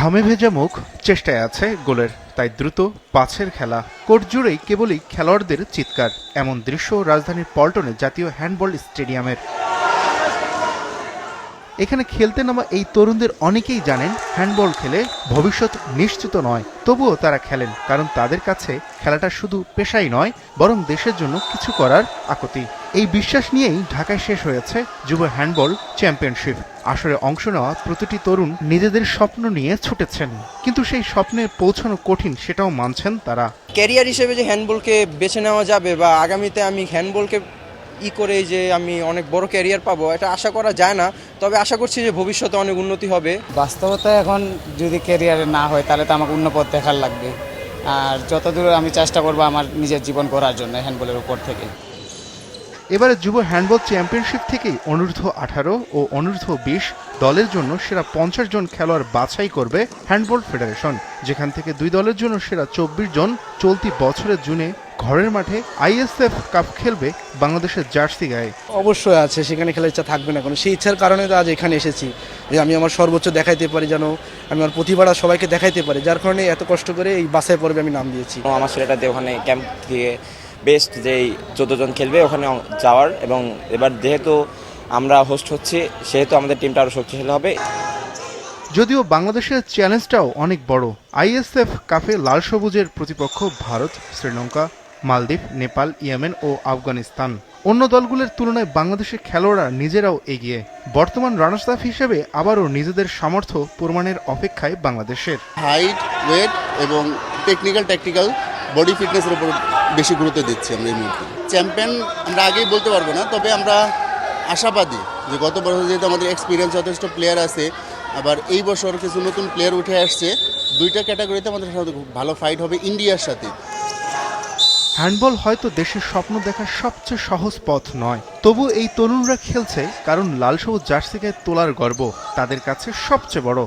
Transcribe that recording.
ঘামে ভেজা মুখ, চেষ্টায় আছে গোলের, তাই দ্রুত পাছের খেলা। কোর্ট জুড়েই কেবলই খেলোয়াড়দের চিৎকার। এমন দৃশ্য রাজধানীর পল্টনে জাতীয় হ্যান্ডবল স্টেডিয়ামের। এখানে খেলতে নামা এই তরুণদের অনেকেই জানেন হ্যান্ডবল খেলে ভবিষ্যৎ নিশ্চিত নয়, তবুও তারা খেলেন, কারণ তাদের কাছে খেলাটা শুধু পেশাই নয়, বরং দেশের জন্য কিছু করার আকুতি। এই বিশ্বাস নিয়েই ঢাকায় শেষ হয়েছে যুব হ্যান্ডবল চ্যাম্পিয়নশিপ। আসরে অংশ নেওয়া প্রতিটি তরুণ নিজেদের স্বপ্ন নিয়ে ছুটেছেন, কিন্তু সেই স্বপ্নে পৌঁছানো কঠিন, সেটাও মানছেন তারা। ক্যারিয়ার হিসেবে যে হ্যান্ডবলকে বেছে নেওয়া যাবে বা আগামীতে আমি হ্যান্ডবলকে করে যে আমি অনেক বড় ক্যারিয়ার পাবো, এটা আশা করা যায় না। তবে আশা করছি যে ভবিষ্যতে অনেক উন্নতি হবে। বাস্তবতা এখন যদি ক্যারিয়ারে না হয় তাহলে তো আমাকে অন্য পথ দেখার লাগবে। আর যতদূর আমি চেষ্টা করবো আমার নিজের জীবন গড়ার জন্য হ্যান্ডবলের উপর থেকে। এবারে যুব হ্যান্ডবল চ্যাম্পিয়নশিপ থেকেই অনূর্ধ্ব 18 ও অনূর্ধ্ব 20 দলের জন্য সেরা 50 জন খেলোয়াড় বাছাই করবে হ্যান্ডবল ফেডারেশন, যেখান থেকে 2 দলের জন্য সেরা 24 জন চলতি বছরের জুনে ঘরের মাঠে আইএসএফ কাপ খেলবে বাংলাদেশের জার্সি গায়ে। অবশ্যই আছে, সেখানে খেলার ইচ্ছা থাকবে না কোনো। সেই ইচ্ছার কারণে তো আজ এখানে এসেছি, যে আমি আমার সর্বোচ্চ দেখাইতে পারি, যেন আমি আমার প্রতিভাটা সবাইকে দেখাইতে পারি, যার কারণে এত কষ্ট করে এই বাছাই পর্বে আমি নাম দিয়েছি। আমার ছেলেটাতে ওখানে ক্যাম্প থেকে বেস্ট যেই 14 জন খেলবে ওখানে যাওয়ার, এবং এবার যেহেতু আমরা হোস্ট হচ্ছি সেহেতু আমাদের টিমটা আরও শক্তিশালী হবে। যদিও বাংলাদেশের চ্যালেঞ্জটাও অনেক বড়। আইএসএফ কাপে লাল সবুজের প্রতিপক্ষ ভারত, শ্রীলঙ্কা, মালদ্বীপ, নেপাল, ইয়েমেন ও আফগানিস্তান। অন্য দলগুলোর তুলনায় বাংলাদেশের খেলোয়াড়রা নিজেরাও এগিয়ে। বর্তমান রানার্স আপ হিসেবে আবারও নিজেদের সামর্থ্য প্রমাণের অপেক্ষায় বাংলাদেশের। হাইট, ওয়েট এবং ট্যাকটিক্যাল বডি ফিটনেসের উপর বেশি গুরুত্ব দিচ্ছি আমরা এই মুহূর্তে। চ্যাম্পিয়ন আমরা আগেই বলতে পারবো না, তবে আমরা আশাবাদী যে গত বছর যেহেতু আমাদের এক্সপিরিয়েন্স যথেষ্ট প্লেয়ার আছে, আবার এই বছর কিছু নতুন প্লেয়ার উঠে আসছে। 2টা ক্যাটাগরিতে আমাদের সাথে খুব ভালো ফাইট হবে ইন্ডিয়ার সাথে। হ্যান্ডবল হয়তো দেশের স্বপ্ন দেখার সবচেয়ে সহজ পথ নয়, তবু এই তরুণরা খেলছে কারণ লাল সবুজ জার্সি গায়ে তোলার গর্ব তাদের কাছে সবচেয়ে বড়।